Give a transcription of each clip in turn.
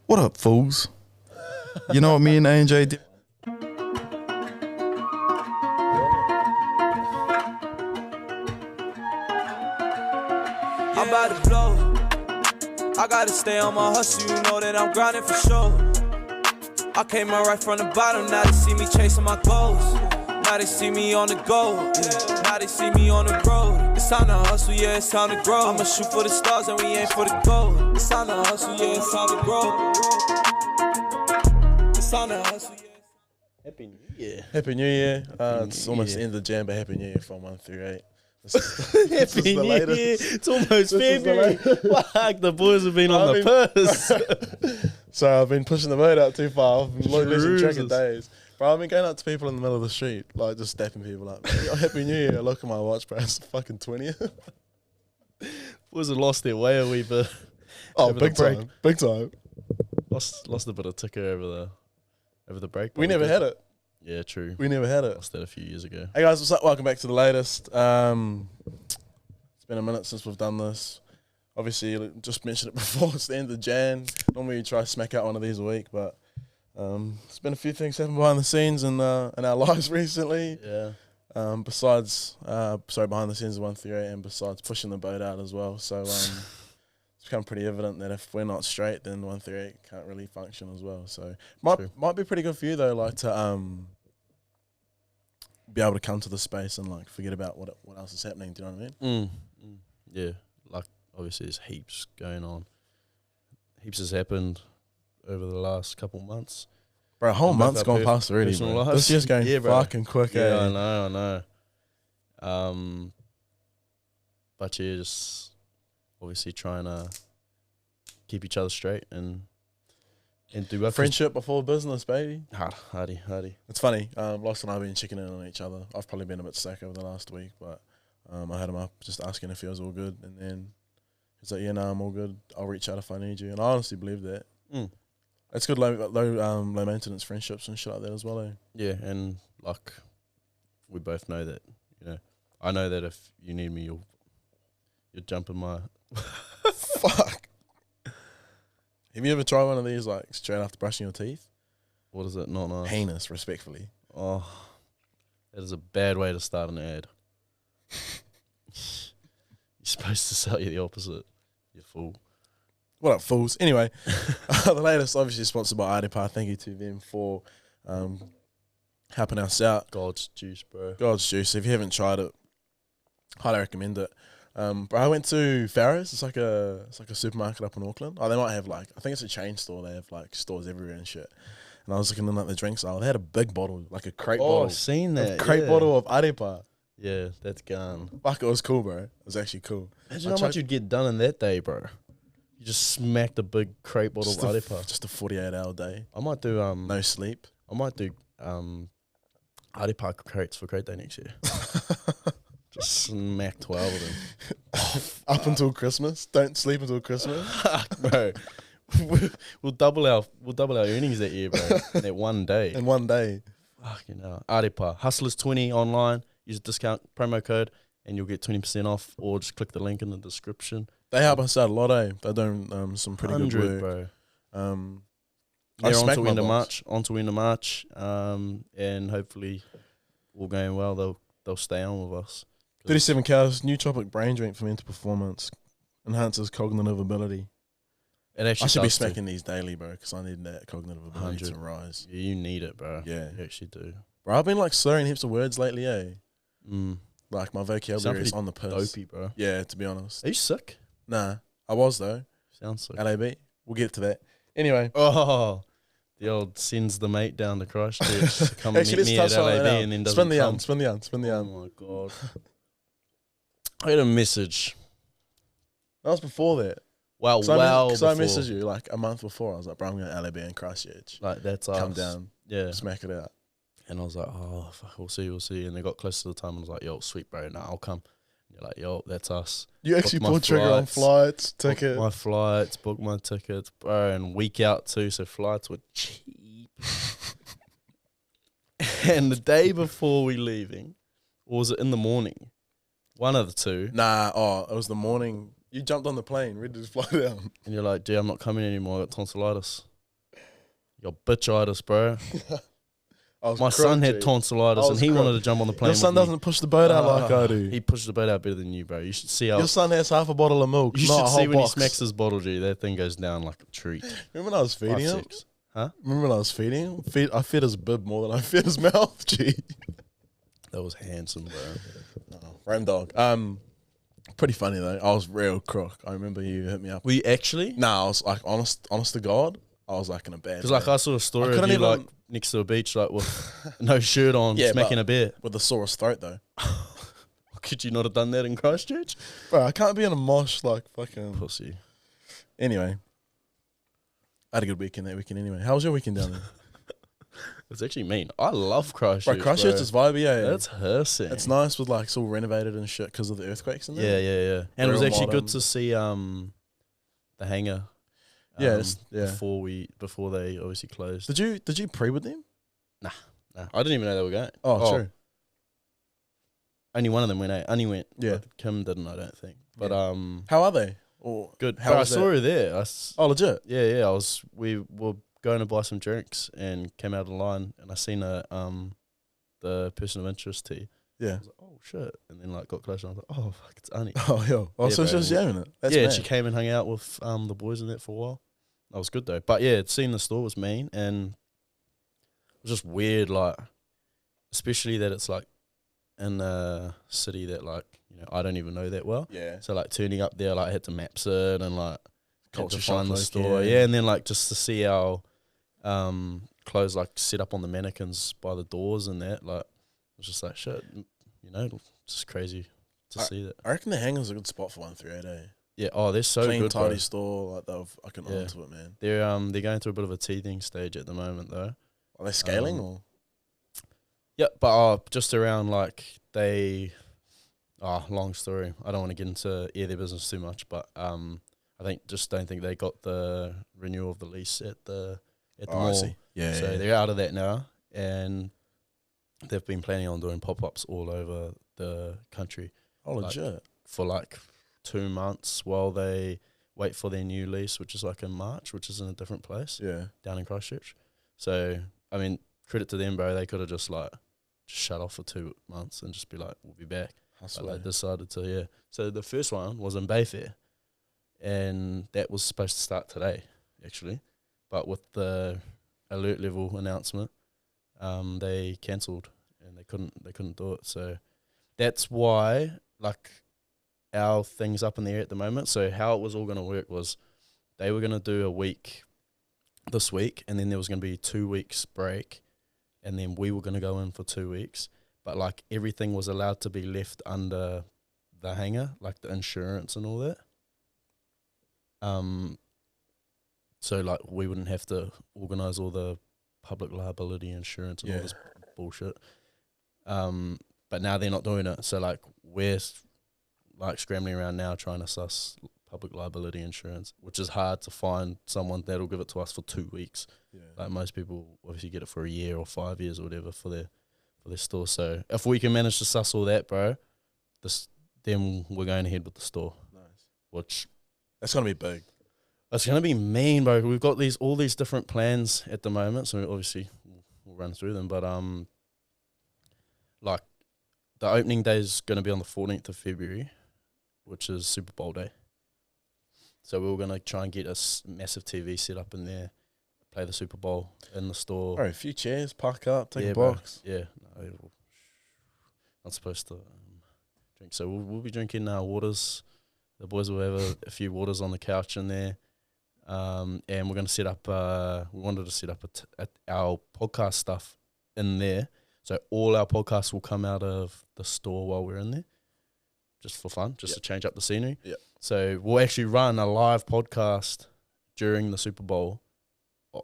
What up, fools? You know what me and AJ did? I'm about to blow. I gotta stay on my hustle, you know that I'm grinding for sure. I came up right from the bottom, now they see me chasing my goals. Now they see me on the go, yeah. Now they see me on the road. It's time to hustle, yeah, it's time to grow. I'ma shoot for the stars and we aim for the gold. It's time to hustle, yeah, it's time to grow. It's time to hustle, yeah. Happy New Year. Happy New Year. It's almost the end of the jam, but Happy New Year from 138. This is Happy the New latest. Year. It's almost This is the February. Fuck, the boys have been on the purse. So I've been pushing the boat out too far. I've been losing track of Jesus. days. Bro, I've been going up to people in the middle of the street, like just stepping people up. Yo, Happy New Year. I look at my watch, bro. It's the fucking 20th. Boys have lost their way a wee bit. Oh, Over the big break. time. Big time. Lost a bit of ticker over the break. but We never did. had it. Yeah, true. We never had it. Lost that a few years ago. Hey guys, what's up? Welcome back to the latest. It's been a minute since we've done this. Obviously, just mentioned it before. It's the end of Jan. Normally, we try to smack out one of these a week, but it's been a few things happening behind the scenes in our lives recently. Yeah. Besides, behind the scenes of 138, and besides pushing the boat out as well. So it's become pretty evident that if we're not straight, then 138 can't really function as well. So might be pretty good for you though, like to be able to come to the space and like forget about what else is happening. Do you know what I mean? Yeah. Like, obviously, there's heaps going on. Heaps has happened over the last couple months. Bro, a whole And both month's our gone past already, personal bro. lives. This year's going Yeah, bro. fucking quick, Yeah, eh? I know. But yeah, just obviously trying to keep each other straight and do our Friendship before business, baby. Hardy. It's funny. Lost and I have been checking in on each other. I've probably been a bit sick over the last week, but I had him up just asking if he was all good, and then he's like, "Yeah, no, I'm all good. I'll reach out if I need you." And I honestly believe that. It's good low maintenance friendships and shit like that as well. Eh? Yeah, and like we both know that, you know, I know that if you need me, you'll jump in my Fuck. Have you ever tried one of these like straight after brushing your teeth? what is it? Not nice. Heinous, respectfully. Oh, that is a bad way to start an ad. You're supposed to sell you the opposite. You fool. What up, fools? Anyway, the latest obviously sponsored by Arepa. Thank you to them for helping us out. God's juice, bro. God's juice. If you haven't tried it, highly recommend it. But I went to Farrah's. It's like a supermarket up in Auckland. Oh, they might have like, I think it's a chain store. They have like stores everywhere and shit. And I was looking in like the drinks aisle. They had a big bottle, like a crate Oh, bottle. I've seen that. Crate yeah. bottle of Arepa. Yeah, that's gone. Fuck, it was cool, bro. It was actually cool. Imagine how much you'd get done in that day, bro. You just smacked a big crate bottle of Arepa. Just a 48-hour day. I might do No sleep. Arepa crates for Crate Day next year. Just smack 12 of them. Up until Christmas. Don't sleep until Christmas. Bro. We'll double our earnings that year, bro. In that one day. In one day. Fucking hell. Arepa. Hustlers20 online. Use a discount promo code and you'll get 20% off, or just click the link in the description. They help us out a lot, eh? They're doing some pretty good work. Bro. I They're smacked on my to box. end of March, and hopefully, all going well, they'll stay on with us. 37 cows, nootropic brain drink for mental performance, enhances cognitive ability. It actually I should be does too. smacking these daily, bro, because I need that cognitive ability 100. to rise. Yeah, you need it, bro. Yeah. You actually do. Bro, I've been like slurring heaps of words lately, eh? Mm. Like my vocabulary Sound is pretty on the piss. Dopey, bro. Yeah, to be honest. Are you sick? Nah, I was though. Sounds sick. LAB. We'll get to that. Anyway, Oh, the old sends the mate down to Christchurch to come actually, meet let's me at touch on LAB that and then now. doesn't Spin the come. yarn, spin the yarn, spin the Oh yarn. my god. I had a message. That was before that. Wow, Because wow. I before. messaged you like a month before. I was like, bro, I'm going to LAB in Christchurch. Like, that's Come us. down, Yeah. smack it out. And I was like, oh, fuck, we'll see. And they got close to the time and I was like, yo, sweet, bro, nah, I'll come. And you're like, yo, that's us. You actually Booked my pulled trigger on flights, Booked ticket. my flights, booked my tickets, bro, and week out too, so flights were cheap. And the day before we leaving, or was it in the morning? One of the two. Nah, it was the morning. You jumped on the plane, ready to fly down. And you're like, dude, I'm not coming anymore, I got tonsillitis. You got bitchitis, bro. I was My son had crook, G. tonsillitis I and was he crook. wanted to jump on the plane. Your son with me. doesn't push the boat out like I do. He pushed the boat out better than you, bro. You should see how. Your son has half a bottle of milk, You not should a see whole when box. he smacks his bottle, G. That thing goes down like a treat. Remember when I was feeding him? 5, 6. Huh? Remember when I was feeding him? I fed his bib more than I fed his mouth, G. That was handsome, bro. Ram dog. Pretty funny though. I was real crook. I remember you hit me up. Were you actually? Nah, I was like honest to God. I was like in a bad. Because like I saw a story of couldn't you even- like next to a beach, like with no shirt on, Yeah, smacking but- a beer. with the sorest throat though. Could you not have done that in Christchurch? Bro, I can't be in a mosh like fucking. Pussy. Anyway, I had a good weekend that weekend. Anyway, how was your weekend down there? It's actually mean. I love Christchurch. Bro, Christchurch is vibey, eh? That's Hersing. It's nice with like it's all renovated and shit because of the earthquakes in there. Yeah. And it was Real actually modern. good to see the hangar. Yeah, um, before they obviously closed. Did you pre with them? Nah, I didn't even know they were going. Oh, true. Only one of them went out. Only went. Yeah. Like, Kim didn't, I don't think. But How are they? Or good. How Bro, I was saw that? her there. Oh, legit. Yeah. We were going to buy some drinks and came out of the line, and I seen the person of interest to you. Yeah. I was like, oh shit, and then like got closer. And I was like, oh fuck, it's Annie. Oh, yo. Oh, Yeah, so she bro. was jamming it. That's yeah, mad. she came and hung out with the boys in that for a while. That was good though. But yeah, seeing the store was mean, and it was just weird, like especially that it's like in a city that like I don't even know that well. Yeah. So like turning up there, like I had to maps it and like had Culture to shock, find the like, store. yeah. Yeah, and then like just to see our clothes like set up on the mannequins by the doors and that, like it was just like shit, just crazy to see that. I reckon the hangar's a good spot for 138, eh? Yeah, oh, they're so Clean, good, tidy bro. store. Like they've I can Yeah. onto it, man. They're going through a bit of a teething stage at the moment though. Are they scaling Um, or? Yeah, but just around like they, long story. I don't want to get into their business too much, but I don't think they got the renewal of the lease at the I mall. see. Yeah. So yeah. they're out of that now, and they've been planning on doing pop-ups all over the country Oh, legit. for like 2 months while they wait for their new lease, which is like in March, which is in a different place Yeah. down in Christchurch. So, I mean, credit to them, bro. They could have just shut off for 2 months and just be like, we'll be back. Hustle. But they eh? decided to, yeah. So the first one was in Bayfair, and that was supposed to start today, actually. But with the alert level announcement, they cancelled and they couldn't do it. So that's why our thing's up in the air at the moment. So how it was all going to work was they were going to do a week this week, and then there was going to be 2 weeks break, and then we were going to go in for 2 weeks. But everything was allowed to be left under the hangar, like the insurance and all that. So we wouldn't have to organise all the public liability insurance and all Yeah. this bullshit. But now they're not doing it. So we're scrambling around now trying to suss public liability insurance, which is hard to find someone that'll give it to us for 2 weeks. Yeah. Like most people obviously get it for a year or 5 years or whatever for their store. So if we can manage to suss all that, bro, then we're going ahead with the store, Nice. which That's gonna be big. it's gonna be mean, bro. We've got all these different plans at the moment, so obviously we'll run through them. But the opening day is gonna be on the 14th of February, which is Super Bowl day. So we're gonna try and get a massive TV set up in there, play the Super Bowl in the store. All right, a few chairs, park up, take Yeah, a bro. box. Yeah, no, not supposed to drink. So we'll be drinking waters. The boys will have a few waters on the couch in there, and we're going to set up. We wanted to set up our podcast stuff in there, so all our podcasts will come out of the store while we're in there, just for fun, just to change up the scenery. Yep. So we'll actually run a live podcast during the Super Bowl.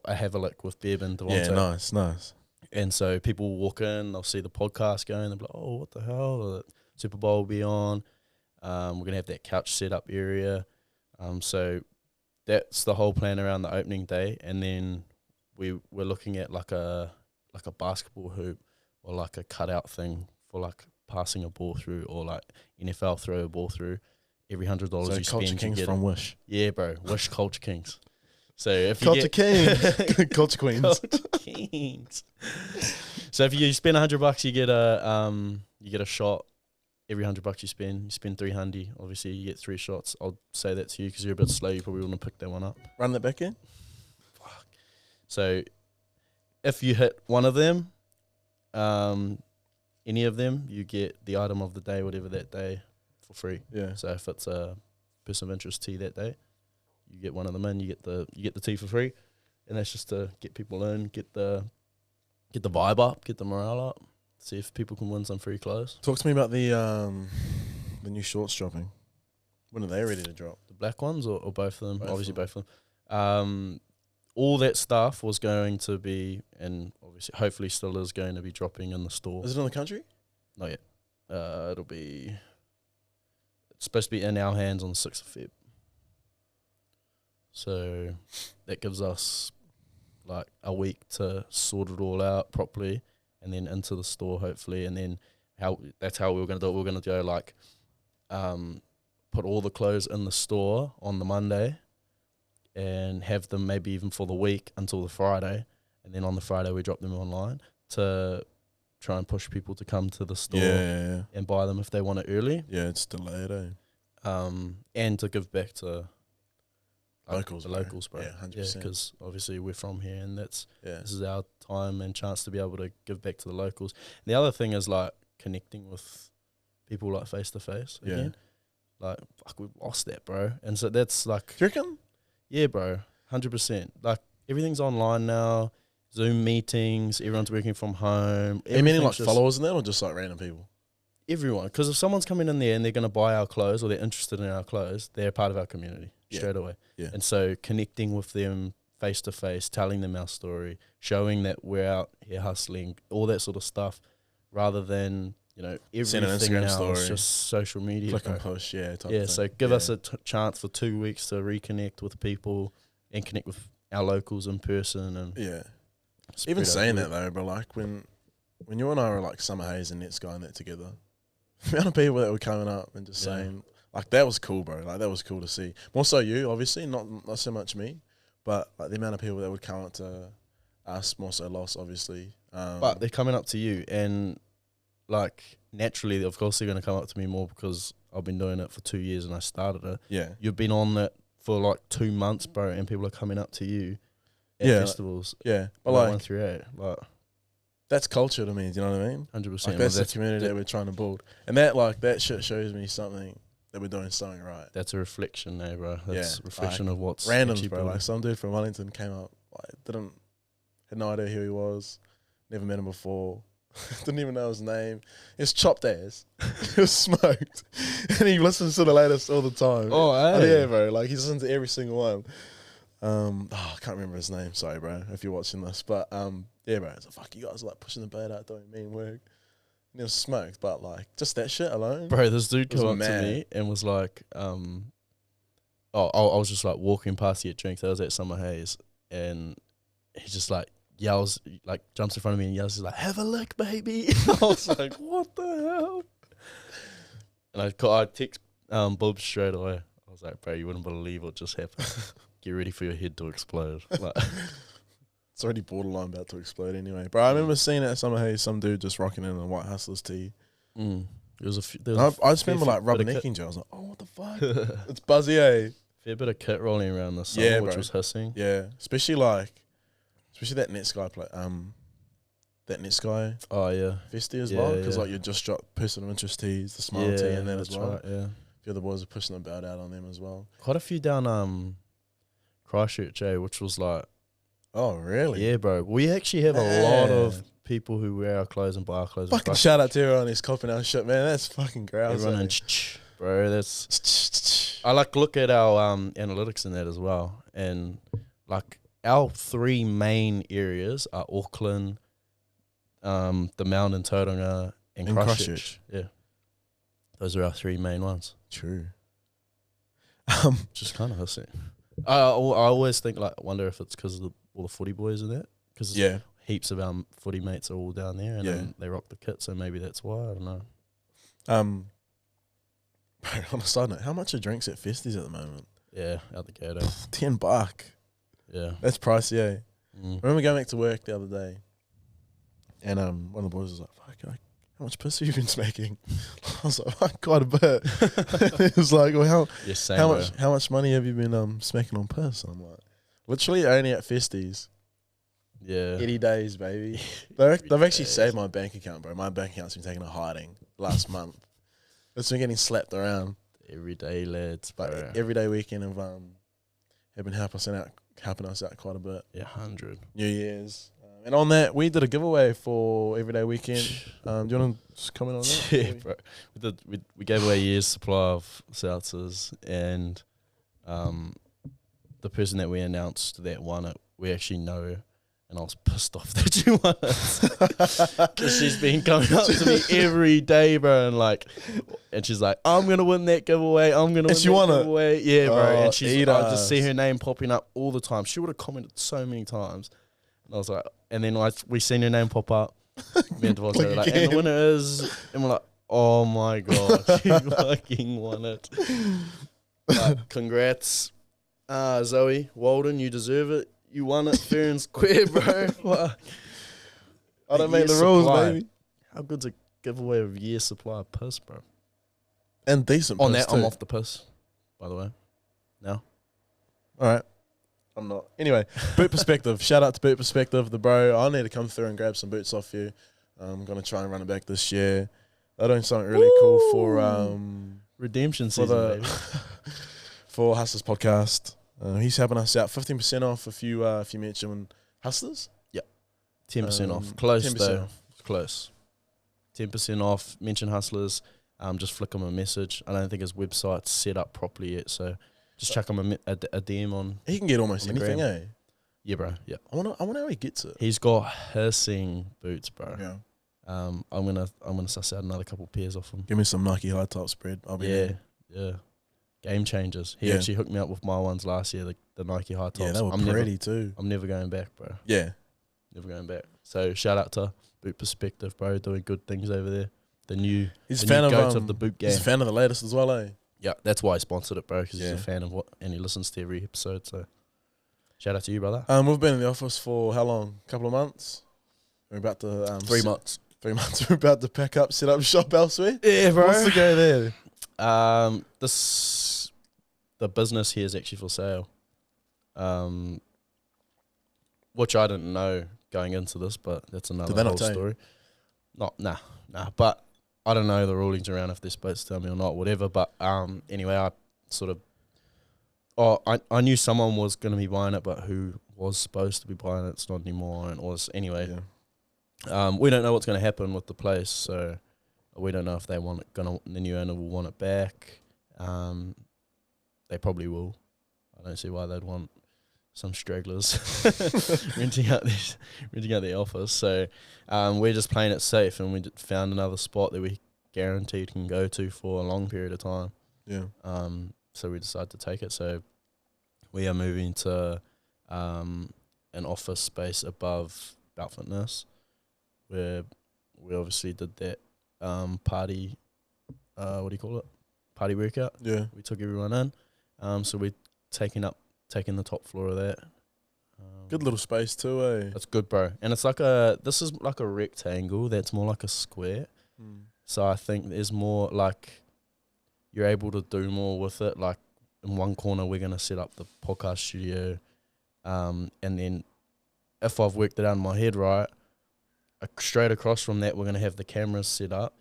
I have a look with Beb and Devontae. Yeah, nice. And so people will walk in, they'll see the podcast going, they'll be like, oh, what the hell? The Super Bowl will be on. We're going to have that couch set up area. So that's the whole plan around the opening day. And then we're looking at like a basketball hoop or like a cutout thing for passing a ball through, or NFL throw a ball through. Every $100 So you Culture spend, Kings you get from it. Wish. Yeah, bro. Wish Culture Kings. So if you Culture get Kings. Culture Queens. Culture Kings. So if you spend $100, you get a shot. Every $100 you spend 300. Obviously, you get 3 shots. I'll say that to you because you're a bit slow. You probably want to pick that one up. Run that back in. Fuck. So if you hit one of them, any of them, you get the item of the day, whatever that day, for free. Yeah. So if it's a person of interest tea that day, you get one of them in. You get the tea for free, and that's just to get people in, get the vibe up, get the morale up. See if people can win some free clothes. Talk to me about the new shorts dropping. When are they ready to drop? The black ones or both of them? Both Obviously of them. both of them. All that stuff was going to be, and obviously hopefully still is going to be dropping in the store. Is it in the country? Not yet. It's supposed to be in our hands on the 6th of Feb. So that gives us like a week to sort it all out properly, and then into the store hopefully, and then that's how we were going to do it. We were going to go like put all the clothes in the store on the Monday and have them maybe even for the week until the Friday, and then on the Friday we drop them online to try and push people to come to the store and buy them if they want it early. Yeah, it's delayed, And to give back to locals, the bro. locals, bro. Yeah, 100%. Because obviously we're from here, and this Yeah. is our time and chance to be able to give back to the locals. And the other thing is like connecting with people like face to face again. Like fuck, we've lost that, bro. And so that's like, Do you reckon? yeah, bro, 100%. Like everything's online now, Zoom meetings, everyone's working from home. You meaning like Everything's just- followers in there or just like random people? Everyone, because if someone's coming in there and they're going to buy our clothes or they're interested in our clothes, they're part of our community straight away. Yeah. And so connecting with them face to face, telling them our story, showing that we're out here hustling, all that sort of stuff, rather than, you know, Send an everything Instagram now story. is just social media. Click bro. and push, yeah. Type Yeah, of so thing. give us a chance for 2 weeks to reconnect with people and connect with our locals in person. And Yeah. spread Even out saying the that though, bro, like when you and I were like Summer Haze and Nets guy and that together, the amount of people that were coming up and just saying, like, that was cool, bro. Like, that was cool to see. More so you, obviously, not so much me, but like the amount of people that would come up to us, more so Loss, obviously. But they're coming up to you, and like naturally, of course, they're going to come up to me more because I've been doing it for 2 years and I started it. yeah, You've been on that for like 2 months, bro, and people are coming up to you at Yeah, festivals. yeah. But Like like, 138, like that's culture to me. Do you know what I mean? 100%. Like, that's the community that we're trying to build, and that shit shows me something that we're doing something right. That's a reflection there, bro. That's a Yeah, reflection like, of what's Randoms, actually bro. building. Like some dude from Wellington came up, like had no idea who he was, never met him before, didn't even know his name. It's chopped ass. He was smoked, and he listens to the latest all the time. Oh, hey. yeah, bro. Like he listens to every single one. I can't remember his name. Sorry, bro, if you're watching this, but yeah, bro. It's like, fuck, you guys are like pushing the boat out, doing mean work. And he was smoked, but like just that shit alone, Bro, this dude was came up mad. to me and was like, I was just like walking past to get drinks. I was at Summer Haze, and he just like yells, like jumps in front of me and yells, he's like, "Have a lick, baby." I was like, what the hell? And I text Bob straight away. I was like, bro, you wouldn't believe what just happened. Get ready for your head to explode. Like, It's already borderline about to explode anyway. Bro, I remember seeing at Summer Haze some dude just rocking in a white Hustlers tee. there was a few, there And was I just fair remember like bit of rubbernecking Joe. I was like, oh, what the fuck? It's Buzzy, eh? fair bit of kit rolling around the summer, Yeah, which bro. was hissing. Yeah, especially that Nets guy that Nets guy Oh yeah, Festy as Yeah, well. Because yeah. like you just dropped Person of Interest tees, the Smile yeah, tee, and that as that's well. right, yeah. A few of the boys are pushing the belt out on them as well. Quite a few down Christchurch, which was like, Oh, really? yeah, bro. We actually have a lot of Man. people who wear our clothes and buy our clothes. in Fucking Christchurch. shout out to everyone who's copying our shit, man. That's fucking grouse. Everyone eh? in bro. That's I like look at our analytics in that as well, and like our 3 main areas are Auckland, the Mount in Tauranga, and And Christchurch. Christchurch. Yeah, those are our 3 main ones. True. Just kind of hissing. I always think like, wonder if it's because of all the footy boys in that, because Yeah. heaps of our footy mates are all down there, and Yeah. then they rock the kit, so maybe that's why. I don't know. On a side note, how much are drinks at Festies at the moment? Yeah, out the gate. $10. Yeah. That's pricey, eh? Mm. I remember going back to work the other day, and one of the boys was like, "Fuck, like, how much piss have you been smacking?" I was like, "Fuck, quite a bit." It was like, "Well, Yeah, same, how bro. much? How much money have you been smacking on piss?" And I'm like, "Literally only at festies, Yeah. 80 days, baby." They've actually days. saved my bank account, bro. My bank account's been taking a hiding last month. It's been getting slapped around, Everyday lads, but bro. everyday weekend have been helping us out quite a bit. Yeah, 100. New Year's. And on that, we did a giveaway for Everyday Weekend. Do you want to just comment on that? Yeah, bro. We gave away a year's supply of seltzers, and the person that we announced that won it, we actually know, and I was pissed off that she won it. 'Cause she's been coming up to me every day, bro, and she's like, "I'm gonna win that giveaway. I'm gonna win she that won it? giveaway." Yeah, bro. Oh, And eat I just see us. her name popping up all the time. She would have commented so many times, and I was like, and then we seen her name pop up. Me and Devontae were like, and the winner is, and we're like, oh my god, she fucking won it. But congrats, Zoe Walden, you deserve it. You won it fair and square, bro. What? I don't A make the year's rules, supply. baby. How good's a giveaway of year's supply of piss, bro? And decent On piss that, I'm too. off the piss, by the way. No. All right. I'm not. Anyway, Boot Perspective. Shout out to Boot Perspective, the bro. I need to come through and grab some boots off you. I'm going to try and run it back this year. They're doing something really cool for Redemption for season, the baby. for Hustlers podcast. He's helping us out. 15% off if you mention Hustlers. 10% off. Close 10% though. off. Close. 10% off. Mention Hustlers. Just flick him a message. I don't think his website's set up properly yet, so just chuck him a DM on. He can get almost On the anything, gram. eh? Yeah, bro. Yeah. I wonder how he gets it. He's got hissing boots, bro. Yeah. I'm gonna suss out another couple pairs off him. Give me some Nike high top spread. I'll be Yeah, there. yeah. Game changers. He Yeah. actually hooked me up with my ones last year, the Nike high tops. Yeah, they were I'm pretty too. I'm never going back, bro. Yeah. Never going back. So shout out to Boot Perspective, bro, doing good things over there. He's a the fan new of goat of the boot game. He's a fan of the latest as well, eh? Yeah, that's why I sponsored it, bro, because he's Yeah. a fan of and he listens to every episode. So shout out to you, brother. We've been in the office for how long? A couple of months. We're about to 3 months. 3 months. We're about to pack up, set up shop elsewhere. Yeah, What's the go there? The business here is actually for sale. Which I didn't know going into this, but that's another Did they not whole tell you? story. Nah. But I don't know the rulings around if they're supposed to tell me or not, whatever. But anyway, I sort of, I knew someone was going to be buying it, but who was supposed to be buying it? It's not anymore, and it was anyway. Yeah. We don't know what's going to happen with the place, so we don't know if they want it. The new owner will want it back. They probably will. I don't see why they'd want some stragglers renting out their office. So we're just playing it safe, and we found another spot that we guaranteed can go to for a long period of time. Yeah. So we decided to take it. So we are moving to an office space above Bout Fitness, where we obviously did that party. What do you call it? Party workout. Yeah. We took everyone in. So we're taking the top floor of that. Good little space too, eh? That's good, bro. And it's this is like a rectangle that's more like a square. So I think there's more like you're able to do more with it. Like in one corner, we're going to set up the podcast studio. And then if I've worked it out in my head right, straight across from that, we're going to have the cameras set up.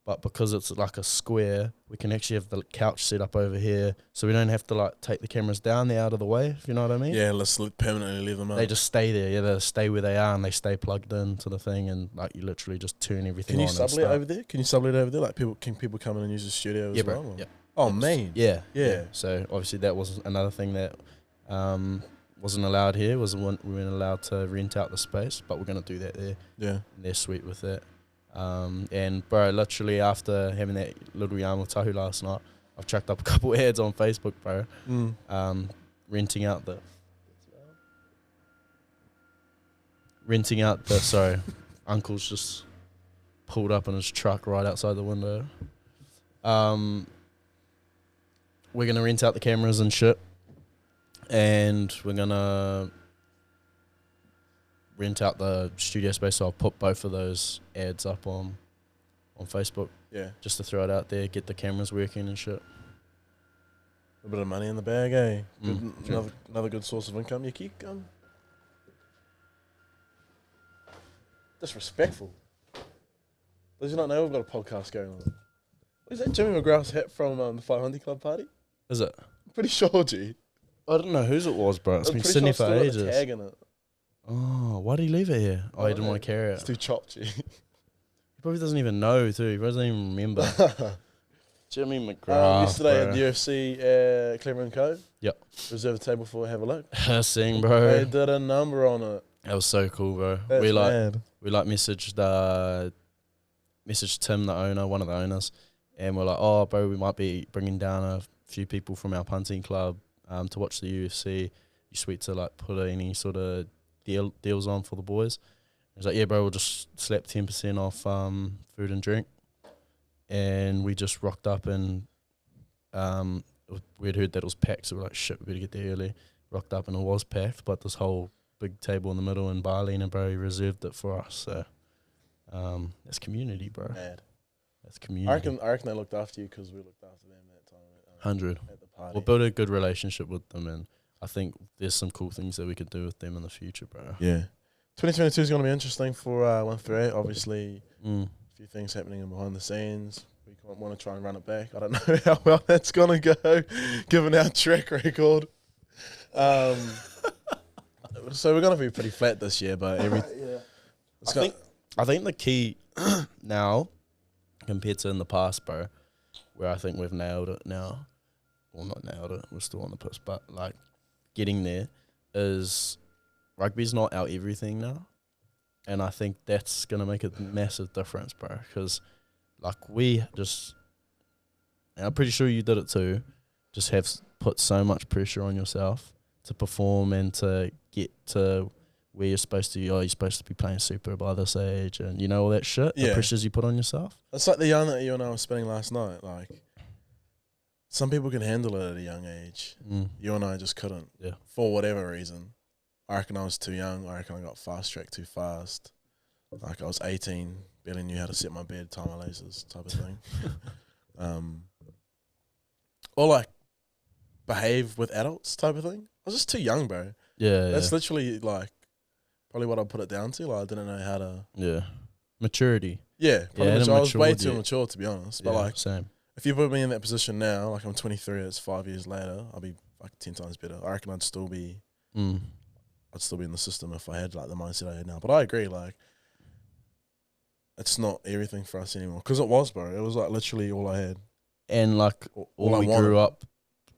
But because it's like a square, we can actually have the couch set up over here, so we don't have to like take the cameras down there out of the way, if you know what I mean. Yeah, let's permanently leave them up. They just stay there. Yeah, they stay where they are, and they stay plugged into the thing, and like you literally just turn everything Can you on. and sublet start. over there? Can you sublet over there? Like can people come in and use the studio as Yeah, well? bro. or- Yeah. Oh man. Yeah. Yeah. So obviously that was another thing that wasn't allowed here. We weren't allowed to rent out the space, but we're gonna do that there. Yeah. And they're sweet with that. And bro, literally after having that little yarn with Tahu last night, I've chucked up a couple ads on Facebook, bro. Renting out the sorry, uncle's just pulled up in his truck right outside the window. We're gonna rent out the cameras and shit, and we're gonna rent out the studio space, so I'll put both of those ads up on Facebook Yeah. just to throw it out there, get the cameras working and shit. A bit of money in the bag, eh? Mm, Good, another good source of income. You keep disrespectful. Does you not know we've got a podcast going on? Is that Jimmy McGrath's hat from the 500 Club party? Is it? I'm pretty sure, G. I don't know whose it was, bro. It's I'm been pretty sitting sure here I've for still got the ages. tag in it. Oh, why did he leave it here? Oh, he didn't want to carry it. It's too chopped, G. He probably doesn't even know, too. He doesn't even remember. Jimmy McGrath, yesterday bro. at the UFC Cleveland Cove. Yep. Reserve a table for have a look. Sing, They bro. did a number on it. That was so cool, bro. That's we mad. messaged Tim, the owner, one of the owners, and we're like, oh, bro, we might be bringing down a few people from our punting club to watch the UFC. You sweet to like put any sort of deals on for the boys? He's like, yeah, bro, we'll just slap 10% off food and drink. And we just rocked up and we'd heard that it was packed, so we're like, shit, we better get there early. Rocked up and it was packed, but this whole big table in the middle in Barlina, bro, he reserved it for us. So that's community, bro. Mad. That's community. I reckon they looked after you because we looked after them that time 100. at the party. We'll build a good relationship with them, and I think there's some cool things that we could do with them in the future, bro. Yeah. 2022 is going to be interesting for 138. Obviously, Mm. a few things happening in behind the scenes. We want to try and run it back. I don't know how well that's going to go, given our track record. So we're going to be pretty flat this year, but I think the key now, compared to in the past, bro, where I think we've nailed it now, well, not nailed it, we're still on the piss, but like getting there is rugby's not our everything now. And I think that's going to make a massive difference, bro, because like we just, and I'm pretty sure you did it too, just have put so much pressure on yourself to perform and to get to where you're supposed to, you're supposed to be playing super by this age and you know all that shit, the pressures you put on yourself. It's like the yarn that you and I were spinning last night. Like, some people can handle it at a young age. You and I just couldn't. Yeah. For whatever reason. I reckon I was too young. I reckon I got fast-tracked too fast. Like, I was 18, barely knew how to set my bed, tie my laces type of thing. Or, like, behave with adults type of thing. I was just too young, bro. Yeah. That's literally, like, probably what I put it down to. Like, I didn't know how to... Yeah. Maturity. Yeah, probably Yeah, I was way matured, too yeah. mature, to be honest. But, Yeah, like, same. if you put me in that position now, like, I'm 23, it's 5 years later, I'll be, like, 10 times better. I reckon I'd still be in the system if I had, like, the mindset I had now. But I agree, like, it's not everything for us anymore. Because it was, bro. It was, like, literally all I had. And like All all I we wanted. grew up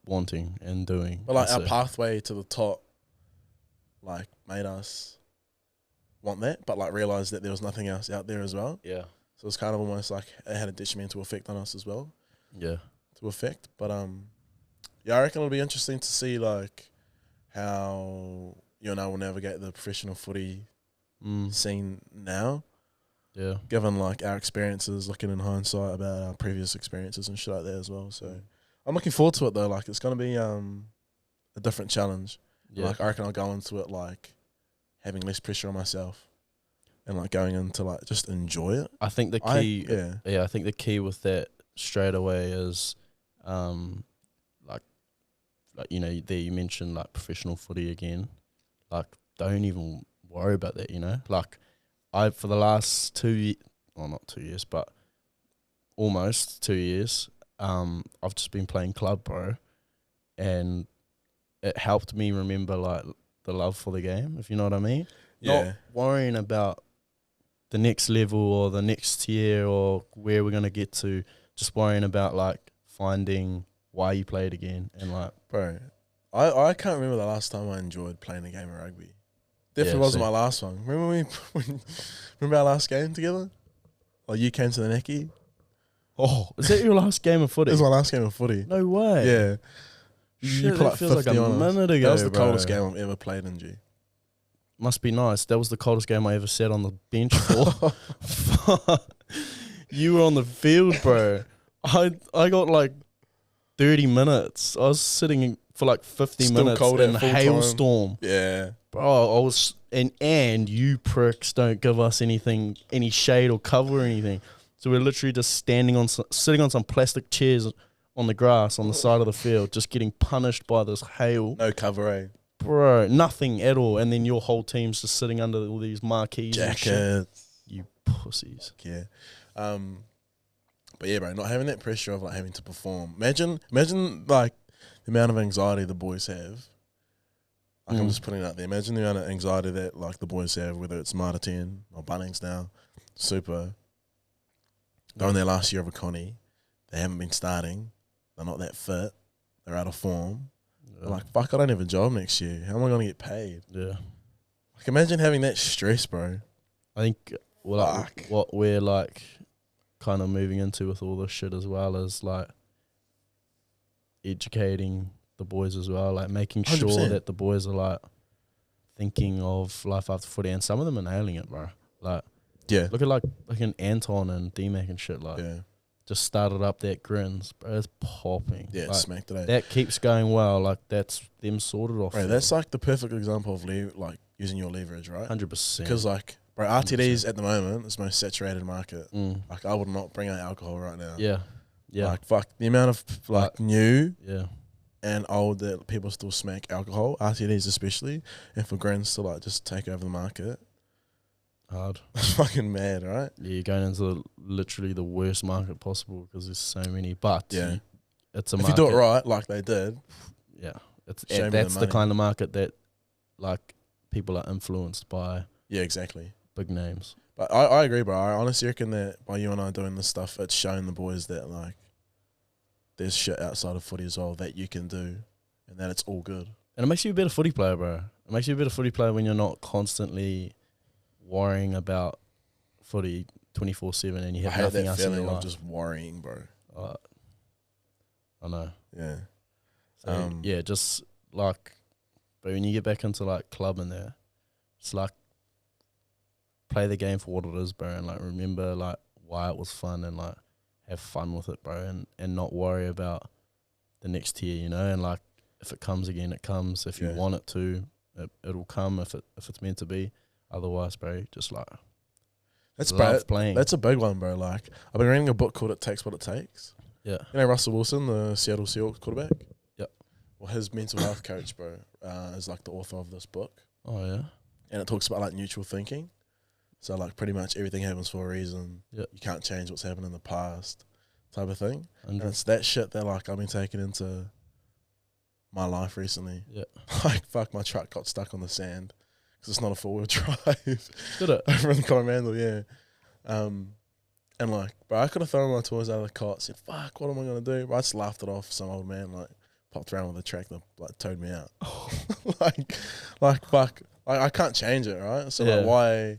wanting and doing. But, like, That's our it. pathway to the top, like, made us want that, but, like, realise that there was nothing else out there as well. Yeah. So it's kind of almost like it had a detrimental effect on us as well. Yeah. To affect. But yeah, I reckon it'll be interesting to see like how you and I will navigate the professional footy scene now. Yeah. Given like our experiences, looking in hindsight about our previous experiences and shit like that as well. So I'm looking forward to it though. Like it's gonna be a different challenge. Yeah. Like I reckon I'll go into it like having less pressure on myself. And like going into like just enjoy it. I think the key Yeah. I think the key with that straight away is like you know, there you mentioned like professional footy again. Like don't even worry about that, you know? Like for the last 2 years, well not 2 years, but almost 2 years, I've just been playing club, bro. And it helped me remember like the love for the game, if you know what I mean. Yeah. Not worrying about the next level or the next tier or where we're going to get to, just worrying about like finding why you played again and like, Bro, I can't remember the last time I enjoyed playing a game of rugby. Definitely wasn't my last one. Remember remember our last game together? Like you came to the Neckie? oh, is that your last game of footy? It was my last game of footy. No way. Yeah. Shit, put that like feels like 50 a on us. minute ago, That was the bro. coldest game I've ever played in G. Must be nice. That was the coldest game I ever sat on the bench for. You were on the field, bro. I got like 30 minutes. I was sitting for like 50 Still minutes cold in at full hailstorm. Yeah. Bro, I was and you pricks don't give us anything, any shade or cover or anything. So we're literally just sitting on some plastic chairs on the grass on the side of the field, just getting punished by this hail. No cover, eh? Bro, nothing at all. And then your whole team's just sitting under all these marquees and shit. Jackets. You pussies. Yeah. But yeah, bro, not having that pressure of like having to perform. Imagine like the amount of anxiety the boys have. Like I'm just putting it out there. Imagine the amount of anxiety that like the boys have, whether it's Marta 10 or Bunnings now, Super. They're in their last year of a Connie. They haven't been starting. They're not that fit. They're out of form. They're like, fuck, I don't have a job next year. How am I going to get paid? Yeah. Like, imagine having that stress, bro. I think what we're like kind of moving into with all this shit as well is like educating the boys as well, like making sure 100%. that the boys are like thinking of life after footy, and some of them are nailing it, bro. Like, Yeah. look at like an Anton and D-Mac and shit, like Yeah. just started up that grins, bro. It's popping. Yeah, like, smacked it out. that keeps going well. Like that's them sorted off. Bro, that's like the perfect example of like using your leverage, right? 100%. Because like, bro, RTDs at the moment is the most saturated market. Mm. Like, I would not bring out alcohol right now. Yeah, yeah, Like, fuck, the amount of like new yeah. and old that people still smack alcohol, RTDs especially, and for grins to like just take over the market. Hard. It's fucking mad, right? Yeah, you're going into literally the worst market possible because there's so many. But Yeah. it's a If market. you do it right, like they did, Yeah, it's Show me that's the the money. kind of market that like people are influenced by yeah, exactly. big names. But I agree, bro. I honestly reckon that by you and I doing this stuff, it's showing the boys that like there's shit outside of footy as well that you can do, and that it's all good. And it makes you a better footy player, bro. It makes you a better footy player when you're not constantly worrying about footy 24/7 and you I have hate nothing that else in your feeling of life. just worrying, bro. I know. Yeah. So, yeah, just like, but when you get back into like club in there, it's like play the game for what it is, bro, and like remember like why it was fun and like have fun with it, bro, and not worry about the next tier, you know, and like if it comes again, it comes. If you Yeah. want it to, it'll come if it's meant to be. Otherwise, bro, just like That's love playing. That's a big one, bro. Like, I've been reading a book called It Takes What It Takes. Yeah. You know Russell Wilson, the Seattle Seahawks quarterback? Yep. Well, his mental health coach, bro, is like the author of this book. Oh yeah. And it talks about like neutral thinking. So like pretty much everything happens for a reason. Yep. You can't change what's happened in the past type of thing. And 100. it's that shit that like I've been taking into my life recently. Yeah. Like, fuck, my truck got stuck on the sand because it's not a four-wheel drive. Did it? Over in the Coromandel, yeah. And like, bro, I could have thrown my toys out of the cart, said, fuck, what am I going to do? But I just laughed it off. Some old man, like, popped around with a tractor, like, towed me out. like, fuck. I can't change it, right? So, Yeah. like, why,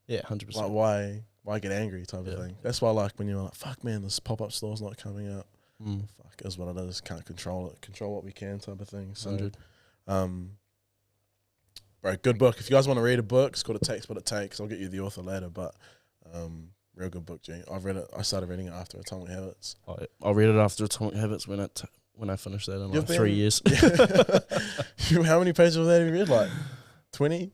Yeah, 100%. like, why get angry type Yeah. of thing? That's why, like, when you're like, fuck, man, this pop-up store's not coming out. Mm. Fuck, is what it is. Can't control it. Control what we can type of thing. So, 100. bro, good book. If you guys want to read a book, it's called It Takes What It Takes. I'll get you the author later, but real good book, G. I've read it. I started reading it after Atomic Habits. I'll read it after Atomic Habits when I finish that in like You've 3 been- years. How many pages of that have you read? Like 20?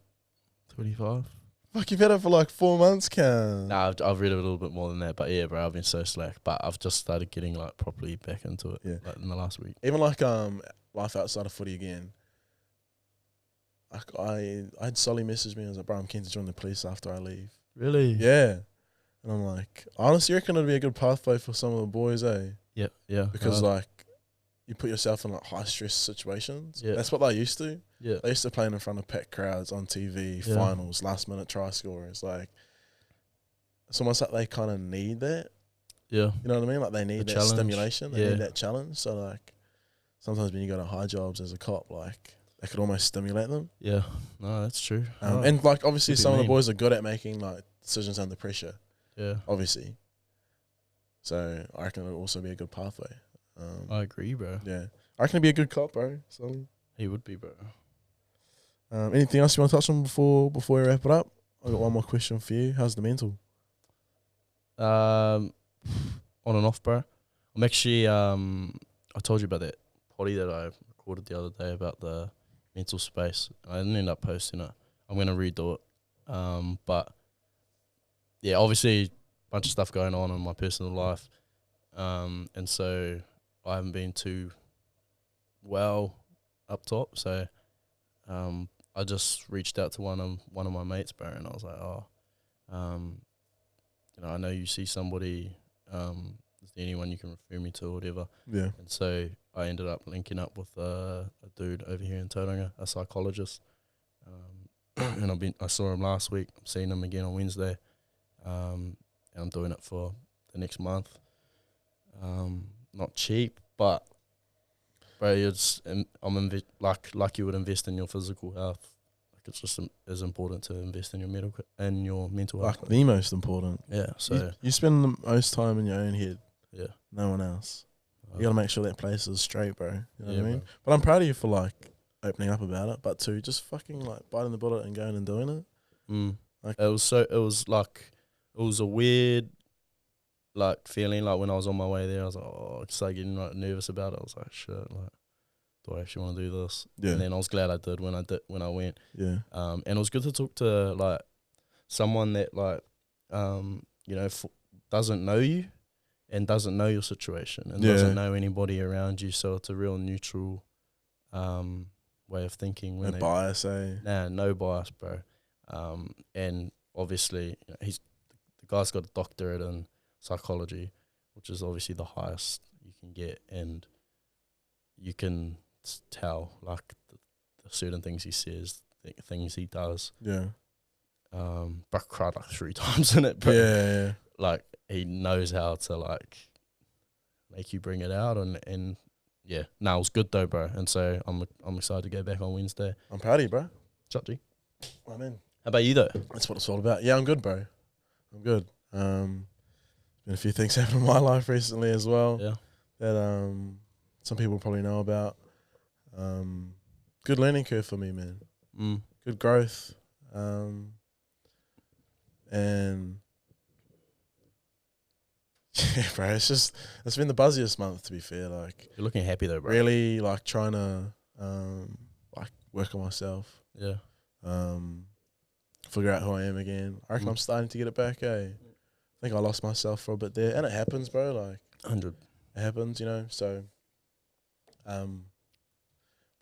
25. Fuck, you've had it for like 4 months, Cam. Nah, I've read a little bit more than that, but yeah, bro, I've been so slack. But I've just started getting like properly back into it, Yeah. like in the last week. Even like life outside of footy again. Like I had Solly message me. I was like, bro, I'm keen to join the police after I leave. Really? Yeah. And I'm like, I honestly reckon it'd be a good pathway for some of the boys, eh? Yeah, yeah. Because like you put yourself in like high stress situations. Yeah. That's what they used to. yeah, They used to play in front of packed crowds on TV, Yeah. finals, last minute try scorers. Like it's almost like they kind of need that. yeah, You know what I mean? Like they need The that challenge. stimulation. They Yeah. need that challenge. So like sometimes when you go to high jobs as a cop, like they could almost stimulate them. yeah. No, that's true. Oh, And like obviously What do you some of the mean? boys are good at making like decisions under pressure. yeah, Obviously. So I reckon it'll also be a good pathway. I agree, bro. Yeah. I reckon it'd be a good cop, bro. So, He would be, bro. anything else you want to touch on before we wrap it up? I got one more question for you. How's the mental? On and off, bro. I'm actually I told you about that potty that I recorded the other day about the mental space. I didn't end up posting it. I'm gonna redo it. But yeah, obviously a bunch of stuff going on in my personal life, and so I haven't been too well up top. So I just reached out to one of my mates, bro, and I was like, I know you see somebody. Is there anyone you can refer me to or whatever? Yeah. And so I ended up linking up with a dude over here in Tauranga, a psychologist. And I saw him last week. I'm seeing him again on Wednesday. And I'm doing it for the next month. Not cheap, but bro, like you would invest in your physical health. Like it's just as important to invest in your mental health. Like the most important. Yeah. So you spend the most time in your own head. yeah. No one else. You gotta make sure that place is straight, bro. You know what I mean? Bro. But I'm proud of you for like opening up about it, but to just fucking like biting the bullet and going and doing it. Like it was a weird like feeling. Like when I was on my way there, I was like, I started getting like nervous about it. I was like, shit, like, do I actually want to do this? Yeah. And then I was glad I did when I went. Yeah. And it was good to talk to like someone that like doesn't know you and doesn't know your situation and doesn't know anybody around you. So it's a real neutral way of thinking. No bias, eh? Nah, no bias, bro. And obviously, the guy's got a doctorate in psychology, which is obviously the highest you can get, and you can tell like the certain things he says, the things he does. Yeah. But I cried like 3 times in it, bro. Yeah. Like he knows how to like make you bring it out, and yeah, it was good though, bro. And so I'm excited to go back on Wednesday. I'm proud of you, bro. Chuck G. I'm in. How about you though? That's what it's all about. Yeah, I'm good, bro. I'm good. Been a few things happening in my life recently as well. Yeah. That some people probably know about. Good learning curve for me, man. Good growth. And yeah, bro, it's been the buzziest month, to be fair. Like, You're looking happy though, bro. really, like trying to like work on myself. Yeah. Figure out who I am again. I reckon I'm starting to get it back. I think I lost myself for a bit there, and it happens, bro. Like 100. it happens, you know. So, but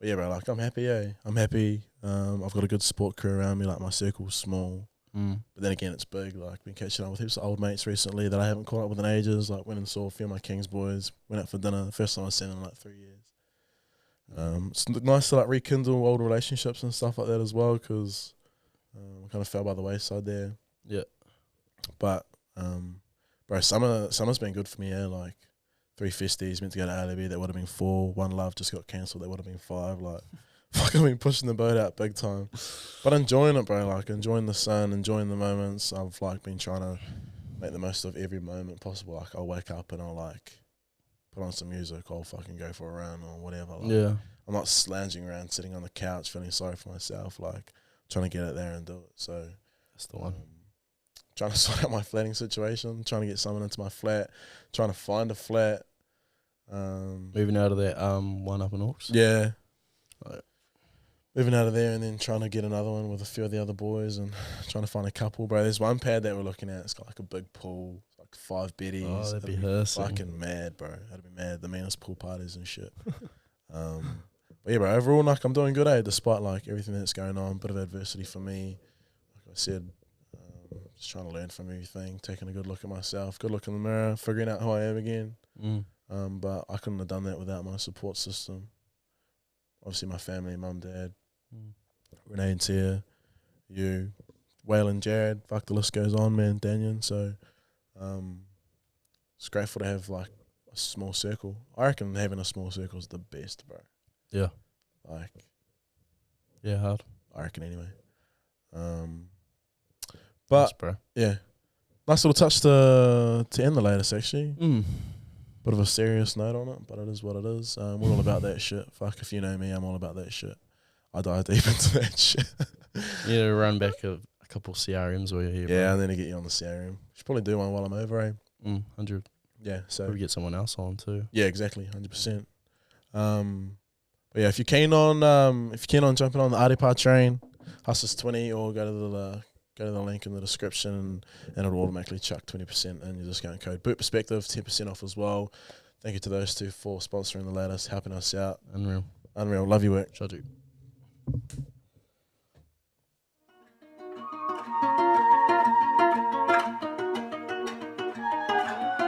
yeah, bro. Like I'm happy. I'm happy. I've got a good support crew around me. Like my circle's small. But then again, it's big. Like, been catching up with heaps of old mates recently that I haven't caught up with in ages. Like, went and saw a few of my Kings boys. Went out for dinner. The first time I've seen in like 3 years. It's nice to like rekindle old relationships and stuff like that as well, because I kind of fell by the wayside there. Yeah. But bro, summer's been good for me. Yeah, like 3 festies meant to go to LAB. That would have been 4. One Love just got cancelled. That would have been 5. Like. Fuck, I've been pushing the boat out big time. But enjoying it, bro. Like, enjoying the sun, enjoying the moments. I've, like, been trying to make the most of every moment possible. Like, I'll wake up and I'll, like, put on some music. I'll fucking go for a run or whatever. Like, Yeah. I'm not lounging around, sitting on the couch, feeling sorry for myself. Like, trying to get out there and do it. So, That's the one. trying to sort out my flatting situation. Trying to get someone into my flat. Trying to find a flat. Moving out of that one up in Hawks. Yeah. Right. Moving out of there and then trying to get another one with a few of the other boys and trying to find a couple, bro. There's one pad that we're looking at. It's got like a big pool, like 5 beddies. Oh, that'd be fucking mad, bro. That'd be mad. The meanest pool parties and shit. But yeah, bro. Overall, like I'm doing good, despite like everything that's going on. Bit of adversity for me. Like I said, just trying to learn from everything. Taking a good look at myself. Good look in the mirror. Figuring out who I am again. But I couldn't have done that without my support system. Obviously, my family, mum, dad, Renee and Tia, you, Waylon, Jared. Fuck, the list goes on, man. Daniel. So, it's grateful to have like a small circle. I reckon having a small circle is the best, bro. Yeah. Like, yeah, hard. I reckon anyway. But Thanks, bro. yeah, nice little touch to end the latest actually. Bit of a serious note on it, but it is what it is. We're all about that shit. Fuck, if you know me, I'm all about that shit. I dive deep into that shit. You need to run back a couple CRMs while you're here, Yeah, and then to get you on the CRM. Should probably do one while I'm over, 100. Yeah, so Probably get someone else on too. yeah, exactly, 100%. But But yeah, if you're keen on jumping on the Arepa train, Hustlers 20, or go to the link in the description, and it'll automatically chuck 20% in your discount code. Boot Perspective, 10% off as well. Thank you to those two for sponsoring the latest, helping us out. Unreal. Love your work. Shout out.